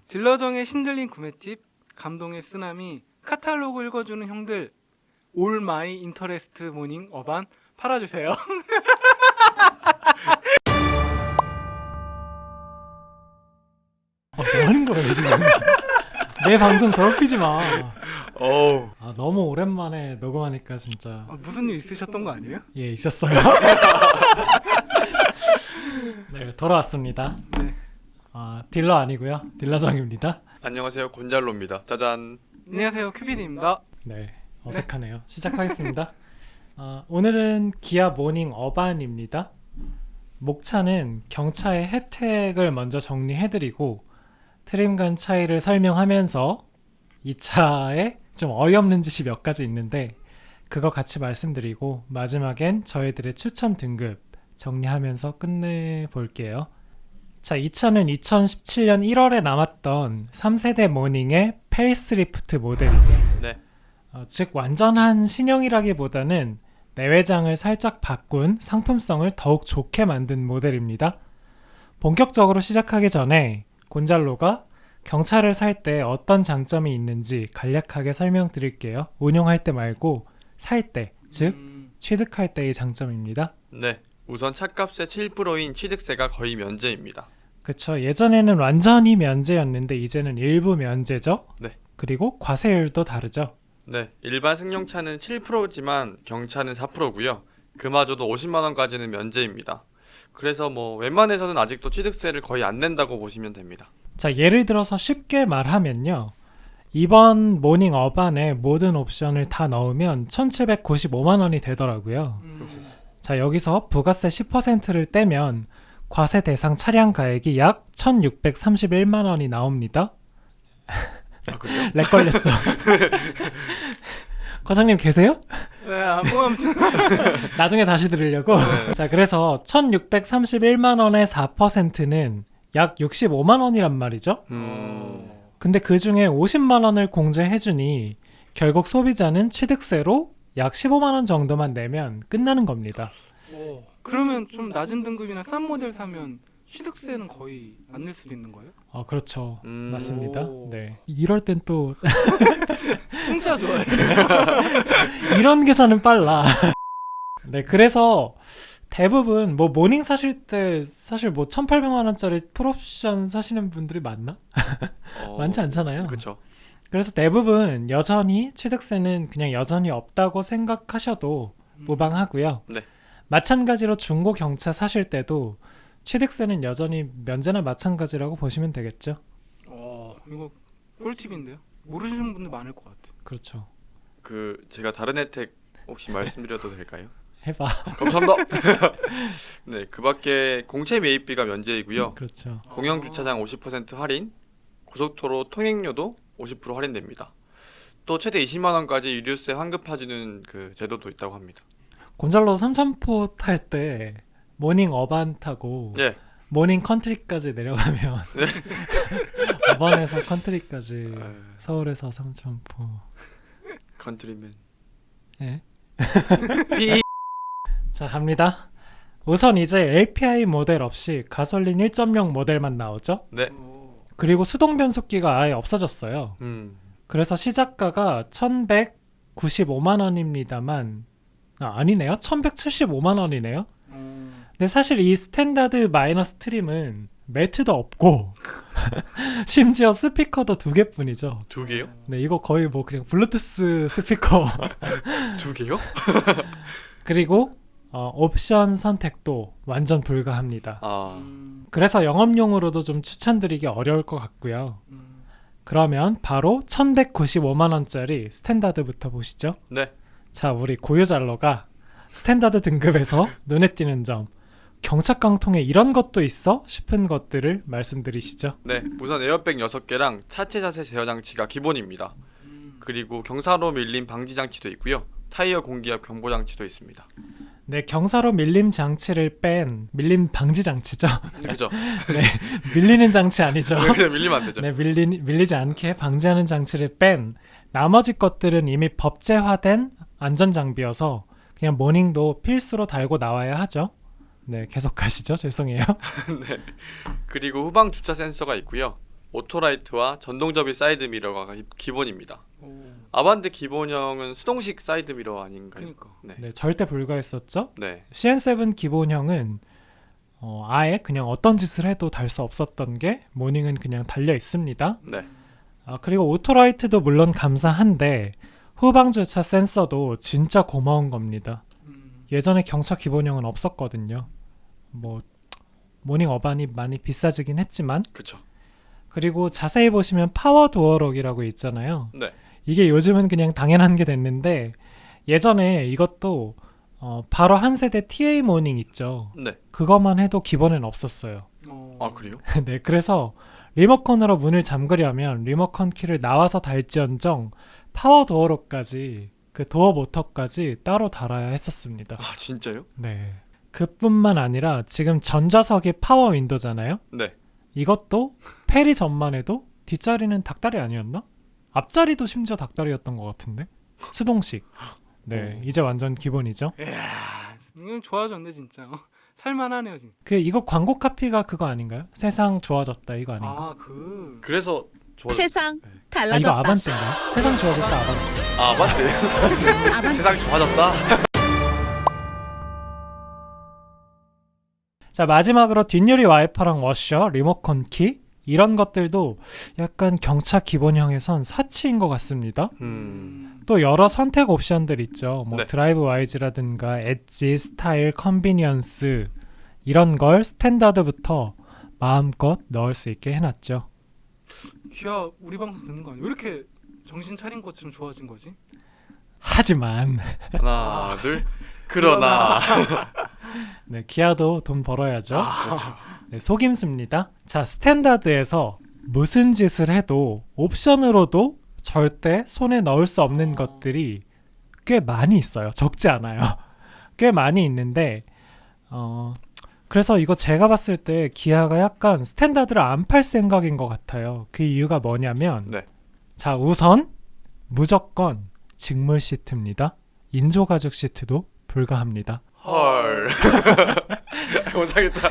딜러정의 신들린 구매 팁, 감동의 쓰나미, 카탈로그 읽어주는 형들, 올 마이 인터레스트 모닝 어반 팔아주세요. 뭐 하는 거야 지금? 내 방송 더럽히지 마. 어우. 너무 오랜만에 녹음하니까 진짜 무슨 일 있으셨던 거 아니에요? 예 있었어요. 네 돌아왔습니다. 네. 딜러 아니고요 딜러정입니다. 안녕하세요, 곤잘로입니다. 짜잔. 안녕하세요, 큐피디입니다. 네 어색하네요. 시작하겠습니다. 오늘은 기아 모닝 어반입니다. 목차는 경차의 혜택을 먼저 정리해드리고 트림 간 차이를 설명하면서 이 차에 좀 어이없는 짓이 몇 가지 있는데 그거 같이 말씀드리고 마지막엔 저희들의 추천 등급 정리하면서 끝내볼게요. 자, 이 차는 2017년 1월에 남았던 3세대 모닝의 페이스리프트 모델이죠. 네. 즉 완전한 신형이라기보다는 내외장을 살짝 바꾼 상품성을 더욱 좋게 만든 모델입니다. 본격적으로 시작하기 전에 곤잘로가 경차를 살 때 어떤 장점이 있는지 간략하게 설명드릴게요. 운용할 때 말고 살 때, 즉 취득할 때의 장점입니다. 네. 우선 차값의 7%인 취득세가 거의 면제입니다. 그쵸. 예전에는 완전히 면제였는데 이제는 일부 면제죠. 네. 그리고 과세율도 다르죠. 네. 일반 승용차는 7%지만 경차는 4%고요. 그마저도 50만 원까지는 면제입니다. 그래서 웬만해서는 아직도 취득세를 거의 안 낸다고 보시면 됩니다. 자, 예를 들어서 쉽게 말하면요. 이번 모닝 어반에 모든 옵션을 다 넣으면 1795만 원이 되더라고요. 자, 여기서 부가세 10%를 떼면 과세 대상 차량 가액이 약 1631만 원이 나옵니다. 그래요? 렉 걸렸어. 과장님 계세요? 네, 아무튼 나중에 다시 들으려고. 네. 자, 그래서 1631만 원의 4%는 약 65만 원이란 말이죠. 근데 그 중에 50만 원을 공제해주니 결국 소비자는 취득세로 약 15만 원 정도만 내면 끝나는 겁니다. 그러면 좀 낮은 등급이나 싼 모델 사면 취득세는 거의 안 낼 수도 있는 거예요? 그렇죠. 맞습니다. 오. 네. 이럴 땐 또 공짜 좋아해. 이런 계산은 빨라. 네, 그래서 대부분 모닝 사실 때 사실 1,800만 원짜리 풀옵션 사시는 분들이 많나? 많지 않잖아요. 그렇죠. 그래서 대부분 여전히 취득세는 그냥 여전히 없다고 생각하셔도 무방하고요. 네. 마찬가지로 중고 경차 사실 때도 취득세는 여전히 면제나 마찬가지라고 보시면 되겠죠. 이거 꿀팁인데요. 모르시는 분들 많을 것 같아요. 그렇죠. 제가 다른 혜택 혹시 말씀드려도 될까요? 해봐. 감사합니다. 네, 그밖에 공채 매입비가 면제이고요. 그렇죠. 공영 주차장 50% 할인, 고속도로 통행료도 50% 할인됩니다. 또 최대 20만 원까지 유류세 환급해주는 그 제도도 있다고 합니다. 곤잘로 삼천포 탈 때 모닝 어반 타고 예. 모닝 컨트리까지 내려가면 어반에서 컨트리까지 서울에서 삼천포. 컨트리맨. 예. 피. 자, 갑니다. 우선 이제 LPI 모델 없이 가솔린 1.0 모델만 나오죠. 네. 그리고 수동 변속기가 아예 없어졌어요. 그래서 시작가가 1,195만 원입니다만 아니네요. 1,175만 원이네요. 근데 사실 이 스탠다드 마이너스 트림은 매트도 없고 심지어 스피커도 2개뿐이죠. 2개요? 네, 이거 거의 그냥 블루투스 스피커. 2개요? 그리고 옵션 선택도 완전 불가합니다. 그래서 영업용으로도 좀 추천드리기 어려울 것 같고요. 그러면 바로 1,195만 원짜리 스탠다드부터 보시죠. 네. 자, 우리 고유잘러가 스탠다드 등급에서 눈에 띄는 점, 경차깡통에 이런 것도 있어? 싶은 것들을 말씀드리시죠. 네, 우선 에어백 6개랑 차체 자세 제어 장치가 기본입니다. 그리고 경사로 밀림 방지 장치도 있고요. 타이어 공기압 경보 장치도 있습니다. 네, 경사로 밀림 장치를 뺀 밀림 방지 장치죠. 그죠? 네, 밀리는 장치 아니죠. 그냥 밀리면 안 되죠. 네, 밀리지 않게 방지하는 장치를 뺀 나머지 것들은 이미 법제화된 안전장비여서 그냥 모닝도 필수로 달고 나와야 하죠. 네, 계속 가시죠. 죄송해요. 네. 그리고 후방 주차 센서가 있고요. 오토라이트와 전동접이 사이드 미러가 기본입니다. 오, 아반떼 기본형은 수동식 사이드 미러 아닌가요? 그러니까. 네, 절대 불가했었죠. 네. CN7 기본형은 아예 그냥 어떤 짓을 해도 달 수 없었던 게 모닝은 그냥 달려 있습니다. 네. 그리고 오토라이트도 물론 감사한데 후방 주차 센서도 진짜 고마운 겁니다. 예전에 경차 기본형은 없었거든요. 뭐 모닝 어반이 많이 비싸지긴 했지만, 그쵸. 그리고 자세히 보시면 파워 도어록이라고 있잖아요. 네. 이게 요즘은 그냥 당연한 게 됐는데 예전에 이것도 바로 한 세대 TA 모닝 있죠. 네. 그것만 해도 기본엔 없었어요. 아 그래요? 네, 그래서 리모컨으로 문을 잠그려면 리모컨 키를 나와서 달지언정 파워 도어록까지 그 도어 모터까지 따로 달아야 했었습니다. 아 진짜요? 네. 그뿐만 아니라 지금 전좌석이 파워 윈도잖아요. 네. 이것도 페리 전만 해도 뒷자리는 닭다리 아니었나? 앞자리도 심지어 닭다리였던 것 같은데. 수동식. 네, 이제 완전 기본이죠. 이야, 이건 좋아졌네 진짜. 살만하네요 진짜. 이거 광고 카피가 그거 아닌가요? 세상 좋아졌다 이거 아닌가? 그래서 세상 네. 이거 달라졌다. 아반떼인가? 세상 좋아졌다 아반떼. 아 맞네. 아반떼. 세상이 좋아졌다. 자, 마지막으로 뒷유리 와이퍼랑 워셔, 리모컨 키 이런 것들도 약간 경차 기본형에선 사치인 것 같습니다. 또 여러 선택 옵션들 있죠. 뭐 네. 드라이브 와이즈라든가 엣지, 스타일, 컨비니언스 이런 걸 스탠다드부터 마음껏 넣을 수 있게 해놨죠. 기아 우리 방송 듣는 거 아니야? 왜 이렇게 정신 차린 것처럼 좋아진 거지? 하지만 하나 둘. 그러나. 네, 기아도 돈 벌어야죠. 그렇죠. 네, 속임수입니다. 자, 스탠다드에서 무슨 짓을 해도 옵션으로도 절대 손에 넣을 수 없는 것들이 꽤 많이 있어요. 적지 않아요. 꽤 많이 있는데 그래서 이거 제가 봤을 때 기아가 약간 스탠다드를 안 팔 생각인 것 같아요. 그 이유가 뭐냐면 네. 자, 우선 무조건 직물 시트입니다. 인조 가죽 시트도 불가합니다. 헐. 못하겠다.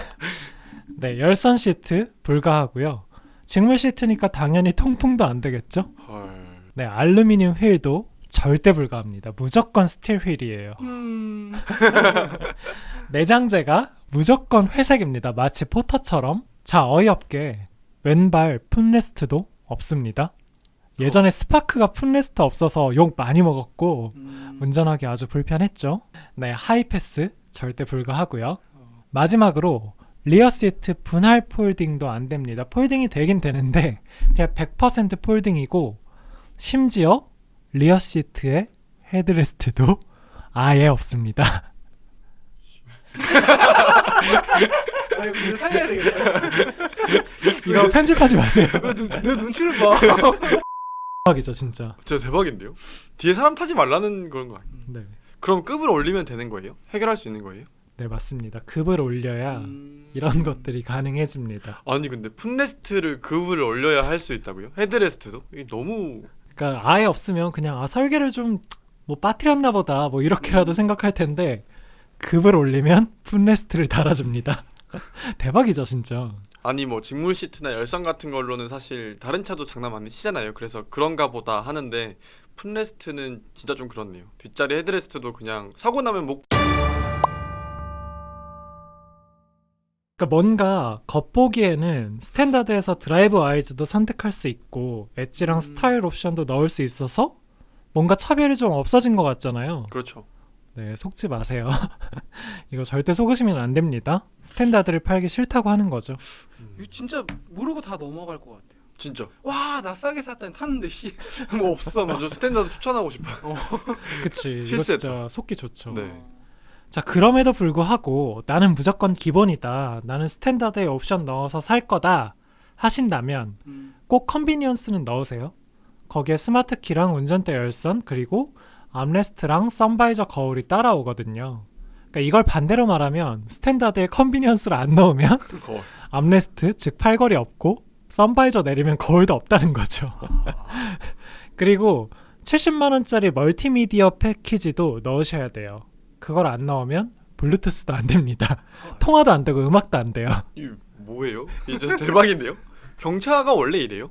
네, 열선 시트 불가하고요. 직물 시트니까 당연히 통풍도 안 되겠죠? 헐. 네, 알루미늄 휠도 절대 불가합니다. 무조건 스틸 휠이에요. 내장재가 무조건 회색입니다. 마치 포터처럼. 자, 어이없게 왼발 풋레스트도 없습니다. 예전에 스파크가 풋레스트 없어서 욕 많이 먹었고 운전하기 아주 불편했죠. 네, 하이패스 절대 불가하고요. 마지막으로 리어 시트 분할 폴딩도 안 됩니다. 폴딩이 되긴 되는데 그냥 100% 폴딩이고 심지어 리어 시트에 헤드레스트도 아예 없습니다. 아 이거 살려야 되겠다. 이거 편집하지 마세요. 내 눈치를 봐. 대박이죠 진짜. 진짜 대박인데요? 뒤에 사람 타지 말라는 그런 거 아니에요? 네, 그럼 급을 올리면 되는 거예요? 해결할 수 있는 거예요? 네 맞습니다. 급을 올려야 이런 것들이 가능해집니다. 아니 근데 풋레스트를 급을 올려야 할 수 있다고요? 헤드레스트도? 이게 너무 그러니까 아예 없으면 그냥 설계를 좀 뭐 빠뜨렸나 보다 뭐 이렇게라도 생각할 텐데 급을 올리면 풋레스트를 달아줍니다. 대박이죠 진짜. 아니 뭐 직물 시트나 열선 같은 걸로는 사실 다른 차도 장난 많이 치잖아요. 그래서 그런가 보다 하는데 풋레스트는 진짜 좀 그렇네요. 뒷자리 헤드레스트도 그냥 사고 나면 목 그러니까 뭔가 겉보기에는 스탠다드에서 드라이브 와이즈도 선택할 수 있고 엣지랑 스타일 옵션도 넣을 수 있어서 뭔가 차별이 좀 없어진 것 같잖아요. 그렇죠. 네, 속지 마세요. 이거 절대 속으시면 안 됩니다. 스탠다드를 팔기 싫다고 하는 거죠. 이거 진짜 모르고 다 넘어갈 것 같아요. 진짜. 와, 나 싸게 샀다니 탔는데 뭐 없어 막. 저 스탠다드 추천하고 싶어요. 그치, 이거 실수했다. 진짜 속기 좋죠. 네. 자, 그럼에도 불구하고 나는 무조건 기본이다, 나는 스탠다드에 옵션 넣어서 살 거다 하신다면 꼭 컨비니언스는 넣으세요. 거기에 스마트 키랑 운전대 열선 그리고 암레스트랑 선바이저 거울이 따라오거든요. 그러니까 이걸 반대로 말하면 스탠다드에 컨비니언스를 안 넣으면 거울. 암레스트 즉 팔걸이 없고 선바이저 내리면 거울도 없다는 거죠. 그리고 70만원짜리 멀티미디어 패키지도 넣으셔야 돼요. 그걸 안 넣으면 블루투스도 안 됩니다. 통화도 안 되고 음악도 안 돼요. 이 뭐예요? 이제 대박인데요? 경차가 원래 이래요?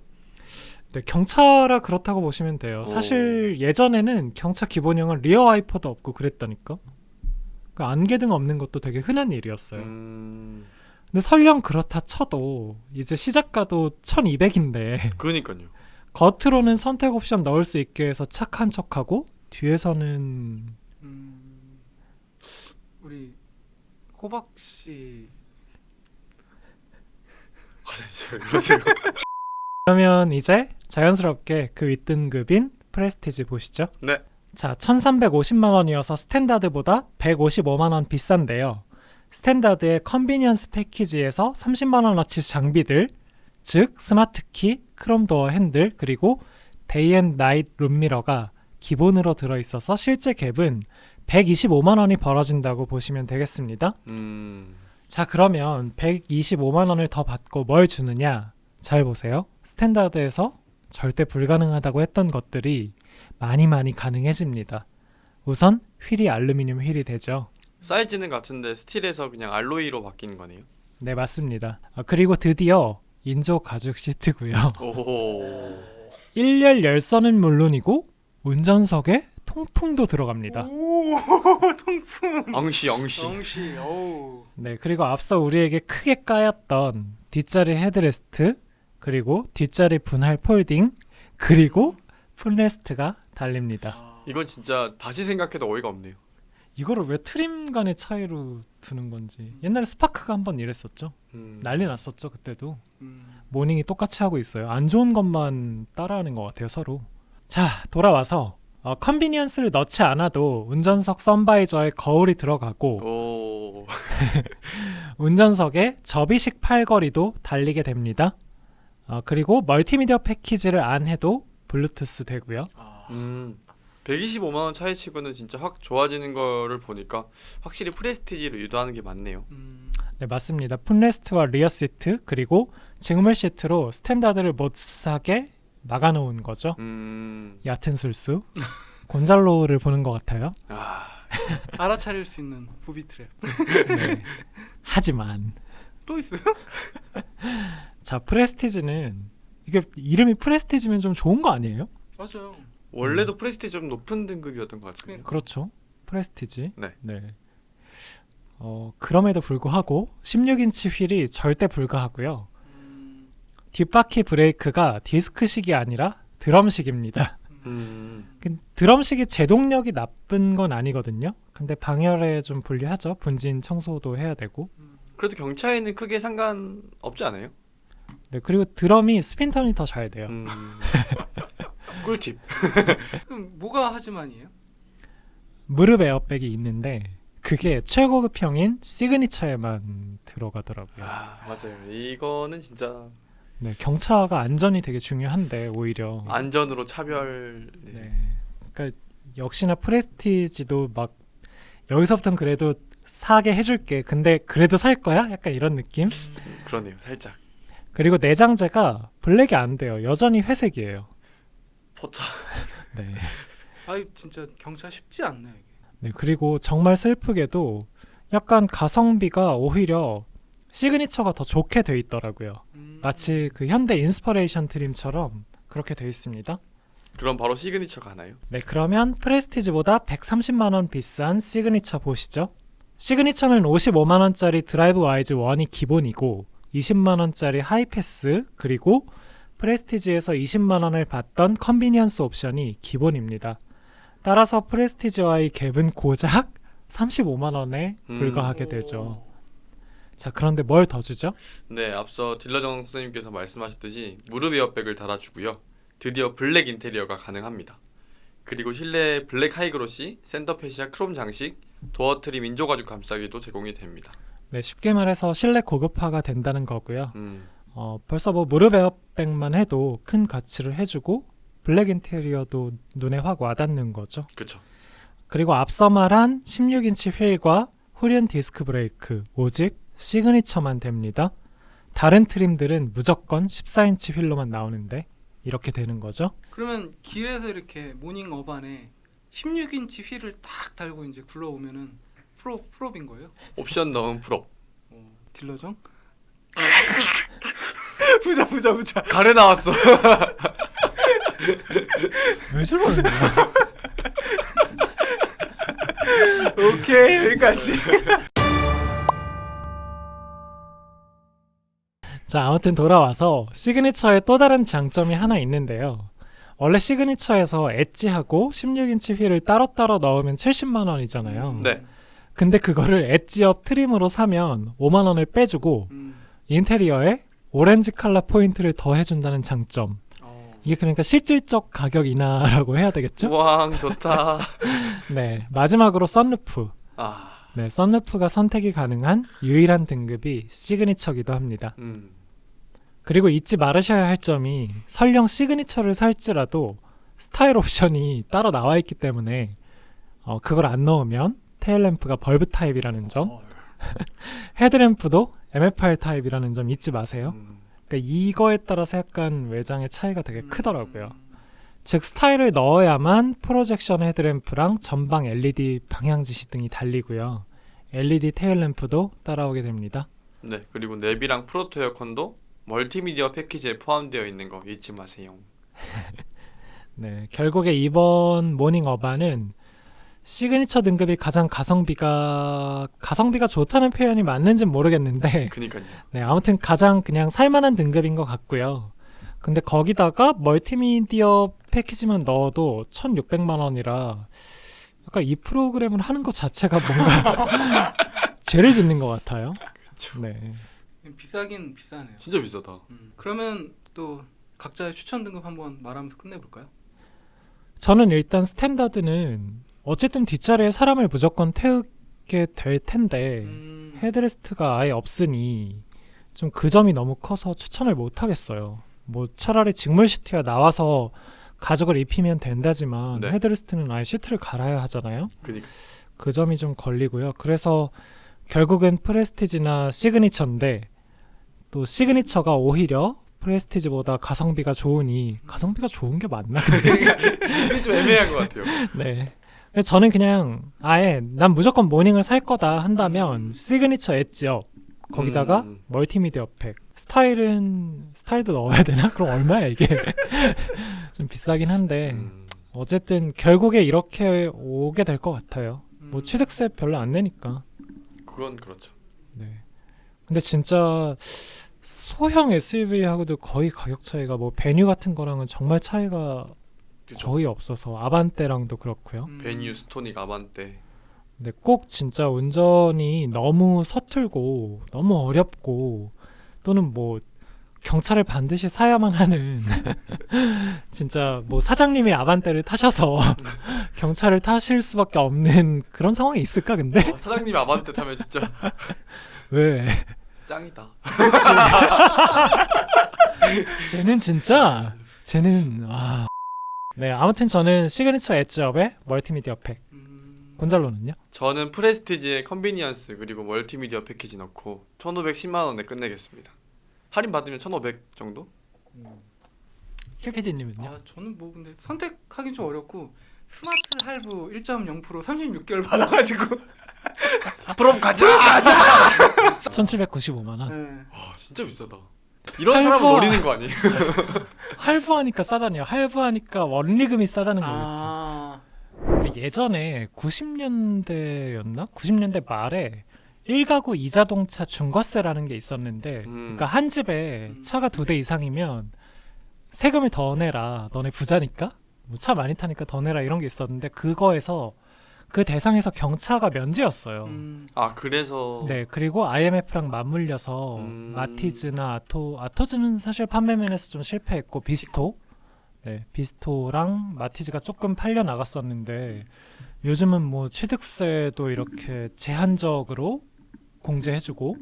네, 경차라 그렇다고 보시면 돼요. 오. 사실 예전에는 경차 기본형은 리어 와이퍼도 없고 그랬다니까. 그 안개등 없는 것도 되게 흔한 일이었어요. 근데 설령 그렇다 쳐도 이제 시작가도 1200인데 그러니까요. 겉으로는 선택 옵션 넣을 수 있게 해서 착한 척하고 뒤에서는 우리 호박 씨 잠시만요. 이러세요. 그러면 이제 자연스럽게 그 윗등급인 프레스티지 보시죠. 네. 자, 1350만 원이어서 스탠다드보다 155만 원 비싼데요. 스탠다드의 컨비니언스 패키지에서 30만 원어치 장비들, 즉 스마트키, 크롬도어 핸들, 그리고 데이 앤 나잇 룸미러가 기본으로 들어있어서 실제 갭은 125만 원이 벌어진다고 보시면 되겠습니다. 자, 그러면 125만 원을 더 받고 뭘 주느냐? 잘 보세요. 스탠다드에서 절대 불가능하다고 했던 것들이 많이 가능해집니다. 우선 휠이 알루미늄 휠이 되죠. 사이즈는 같은데 스틸에서 그냥 알로이로 바뀐 거네요. 네, 맞습니다. 그리고 드디어 인조 가죽 시트고요. 오. 1열 열선은 물론이고 운전석에 통풍도 들어갑니다. 오 통풍 엉시. 엉시 어우 네, 그리고 앞서 우리에게 크게 까였던 뒷자리 헤드레스트, 그리고 뒷자리 분할 폴딩, 그리고 풋레스트가 달립니다. 이건 진짜 다시 생각해도 어이가 없네요. 이거를 왜 트림 간의 차이로 두는 건지. 옛날에 스파크가 한번 이랬었죠. 난리 났었죠, 그때도. 모닝이 똑같이 하고 있어요. 안 좋은 것만 따라하는 것 같아요, 서로. 자, 돌아와서 컨비니언스를 넣지 않아도 운전석 선바이저에 거울이 들어가고 오. 운전석에 접이식 팔걸이도 달리게 됩니다. 그리고 멀티미디어 패키지를 안 해도 블루투스 되고요. 125만 원 차이치고는 진짜 확 좋아지는 거를 보니까 확실히 프레스티지로 유도하는 게 맞네요. 네, 맞습니다. 풋레스트와 리어 시트, 그리고 직물 시트로 스탠다드를 못 사게 막아놓은 거죠. 얕은 술수. 곤잘로를 보는 것 같아요. 알아차릴 수 있는 부비 트랩 네. 하지만 또 있어요? 자, 프레스티지는 이게 이름이 프레스티지면 좀 좋은 거 아니에요? 맞아요. 원래도 프레스티지 좀 높은 등급이었던 것 같은데. 그렇죠. 프레스티지. 네. 그럼에도 불구하고 16인치 휠이 절대 불가하고요. 뒷바퀴 브레이크가 디스크식이 아니라 드럼식입니다. 드럼식이 제동력이 나쁜 건 아니거든요. 근데 방열에 좀 불리하죠. 분진 청소도 해야 되고. 그래도 경차에는 크게 상관없지 않아요? 네, 그리고 드럼이 스핀턴이 더 잘 돼요. 꿀팁. 그럼 뭐가 하지만이에요? 무릎 에어백이 있는데 그게 최고급형인 시그니처에만 들어가더라고요. 맞아요. 이거는 진짜 네, 경차가 안전이 되게 중요한데 오히려 안전으로 차별. 네. 그러니까 역시나 프레스티지도 막 여기서부터는 그래도 사게 해줄게. 근데 그래도 살 거야? 약간 이런 느낌? 그러네요. 살짝. 그리고 내장재가 블랙이 안 돼요. 여전히 회색이에요. 포차. 네. 아이 진짜 경차 쉽지 않네 이게. 네, 그리고 정말 슬프게도 약간 가성비가 오히려 시그니처가 더 좋게 돼 있더라고요. 마치 그 현대 인스퍼레이션 트림처럼 그렇게 돼 있습니다. 그럼 바로 시그니처가 하나요? 네, 그러면 프레스티지보다 130만 원 비싼 시그니처 보시죠. 시그니처는 55만 원짜리 드라이브 와이즈 1이 기본이고 20만 원짜리 하이패스, 그리고 프레스티지에서 20만 원을 받던 컨비니언스 옵션이 기본입니다. 따라서 프레스티지와의 갭은 고작 35만 원에 불과하게 되죠. 자, 그런데 뭘 더 주죠? 네, 앞서 딜러정 선생님께서 말씀하셨듯이 무릎 에어백을 달아주고요. 드디어 블랙 인테리어가 가능합니다. 그리고 실내에 블랙 하이그로시, 센터페시아 크롬 장식, 도어 트림 인조 가죽 감싸기도 제공이 됩니다. 네, 쉽게 말해서 실내 고급화가 된다는 거고요. 음, 벌써 뭐 무릎 에어백만 해도 큰 가치를 해주고 블랙 인테리어도 눈에 확 와닿는 거죠. 그쵸. 그리고 앞서 말한 16인치 휠과 후륜 디스크 브레이크, 오직 시그니처만 됩니다. 다른 트림들은 무조건 14인치 휠로만 나오는데 이렇게 되는 거죠. 그러면 길에서 이렇게 모닝 어반에 16인치 휠을 딱 달고 이제 굴러오면은 프롭인 거예요? 옵션 넣은 프로. 딜러정? 부자. 가래 나왔어. 왜 저러는 거야? 오케이 여기까지. 자, 아무튼 돌아와서 시그니처의 또 다른 장점이 하나 있는데요. 원래 시그니처에서 엣지하고 16인치 휠을 따로따로 넣으면 70만 원이잖아요. 네. 근데 그거를 엣지업 트림으로 사면 5만 원을 빼주고 인테리어에 오렌지 컬러 포인트를 더 해준다는 장점. 이게 그러니까 실질적 가격 인하라고 해야 되겠죠? 왕 좋다. 네, 마지막으로 썬루프. 아, 네, 썬루프가 선택이 가능한 유일한 등급이 시그니처기도 합니다. 그리고 잊지 말으셔야 할 점이 설령 시그니처를 살지라도 스타일 옵션이 따로 나와 있기 때문에 그걸 안 넣으면 테일램프가 벌브 타입이라는 점, 헤드램프도 MFR 타입이라는 점 잊지 마세요. 그러니까 이거에 따라서 약간 외장의 차이가 되게 크더라고요. 즉 스타일을 넣어야만 프로젝션 헤드램프랑 전방 LED 방향지시 등이 달리고요. LED 테일램프도 따라오게 됩니다. 네. 그리고 내비랑 프로토 에어컨도 멀티미디어 패키지에 포함되어 있는 거 잊지 마세요. 네, 결국에 이번 모닝 어반은 시그니처 등급이 가장 가성비가 좋다는 표현이 맞는지는 모르겠는데 그니까요. 네, 아무튼 가장 그냥 살만한 등급인 것 같고요. 근데 거기다가 멀티미디어 패키지만 넣어도 1,600만 원이라 약간 이 프로그램을 하는 것 자체가 뭔가 죄를 짓는 것 같아요. 그쵸. 네. 비싸긴 비싸네요. 진짜 비싸다. 그러면 또 각자의 추천 등급 한번 말하면서 끝내볼까요? 저는 일단 스탠다드는 어쨌든 뒷자리에 사람을 무조건 태우게 될 텐데 헤드레스트가 아예 없으니 좀 그 점이 너무 커서 추천을 못 하겠어요. 뭐 차라리 직물 시트가 나와서 가죽을 입히면 된다지만 네. 헤드레스트는 아예 시트를 갈아야 하잖아요. 그니까. 그 점이 좀 걸리고요. 그래서 결국은 프레스티지나 시그니처인데 또 시그니처가 오히려 프레스티지보다 가성비가 좋으니 가성비가 좋은 게 맞나? 이게 좀 애매한 것 같아요. 네. 그래서 저는 그냥 아예 난 무조건 모닝을 살 거다 한다면 시그니처 엣지업 거기다가 멀티미디어 팩 스타일도 넣어야 되나? 그럼 얼마야 이게? 좀 비싸긴 한데 어쨌든 결국에 이렇게 오게 될 것 같아요. 뭐 취득세 별로 안 내니까. 그건 그렇죠. 네. 근데 진짜 소형 SUV하고도 거의 가격 차이가 뭐 베뉴 같은 거랑은 정말 차이가 그쵸. 거의 없어서 아반떼랑도 그렇고요. 베뉴, 스토닉, 아반떼. 근데 꼭 진짜 운전이 너무 서툴고 너무 어렵고 또는 뭐 경차를 반드시 사야만 하는 진짜 뭐 사장님이 아반떼를 타셔서 경차를 타실 수밖에 없는 그런 상황이 있을까 근데? 사장님이 아반떼 타면 진짜 왜? 짱이다. 쟤는 네, 아무튼 저는 시그니처 엣지업의 멀티미디어 팩. 곤잘로는요? 저는 프레스티지에 컨비니언스 그리고 멀티미디어 패키지 넣고 1,510만 원에 끝내겠습니다. 할인 받으면 1,500 정도? 큐피디님은요? 저는 뭐 근데 선택하기 좀 어렵고 스마트 할부 1.0% 36개월 받아가지고 프롬 가자! 1,795만 원. 네. 와 진짜 비싸다. 이런 사람은 할부와- 노리는 거 아니에요? 할부하니까 싸다니요. 할부하니까 원리금이 싸다는 거겠죠. 아, 예전에 90년대였나? 90년대 말에 1가구 2자동차 중과세라는 게 있었는데 그러니까 한 집에 차가 2대 이상이면 세금을 더 내라. 너네 부자니까? 뭐 차 많이 타니까 더 내라 이런 게 있었는데 그거에서 그 대상에서 경차가 면제였어요. 아 그래서 네, 그리고 IMF랑 맞물려서 마티즈나 아토즈는 사실 판매면에서 좀 실패했고 비스토랑 마티즈가 조금 팔려 나갔었는데 요즘은 뭐 취득세도 이렇게 제한적으로 공제해주고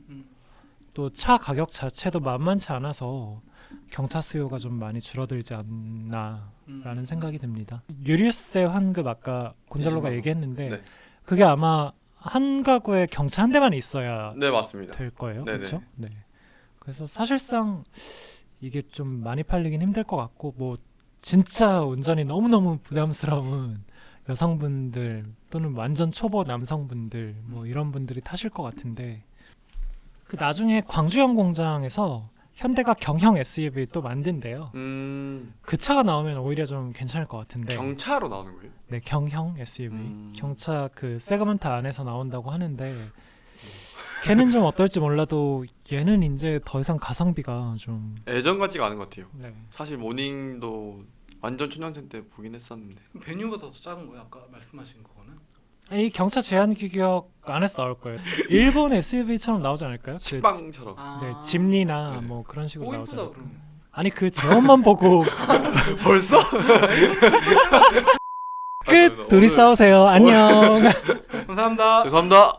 또 차 가격 자체도 만만치 않아서 경차 수요가 좀 많이 줄어들지 않나라는 생각이 듭니다. 유류세 환급 아까 곤잘로가 20만 얘기했는데 네. 그게 아마 한 가구에 경차 한 대만 있어야 네 맞습니다. 될 거예요. 네네. 그렇죠? 네. 그래서 사실상 이게 좀 많이 팔리긴 힘들 것 같고 뭐 진짜 운전이 너무너무 부담스러운 여성분들 또는 완전 초보 남성분들 뭐 이런 분들이 타실 것 같은데 그 나중에 광주형 공장에서 현대가 경형 SUV 또 만든대요. 그 차가 나오면 오히려 좀 괜찮을 것 같은데. 경차로 나오는 거예요? 네, 경형 SUV. 경차 그 세그먼트 안에서 나온다고 하는데 걔는 좀 어떨지 몰라도 얘는 이제 더 이상 가성비가 좀 예전 같지가 않은 것 같아요. 네. 사실 모닝도 완전 초년생 때 보긴 했었는데. 베뉴보다 더 작은 거예요. 아까 말씀하신 거는. 이 경차 제한 규격 안에서 나올 거예요. 일본 SUV처럼 나오지 않을까요? 그 식빵처럼. 네, 짐니나 네. 뭐 그런 식으로 오 나오지 이쁘다 않을까요? 그러면. 아니 그 제원만 보고 벌써? 끝! 둘이 싸우세요. 안녕. 감사합니다. 죄송합니다.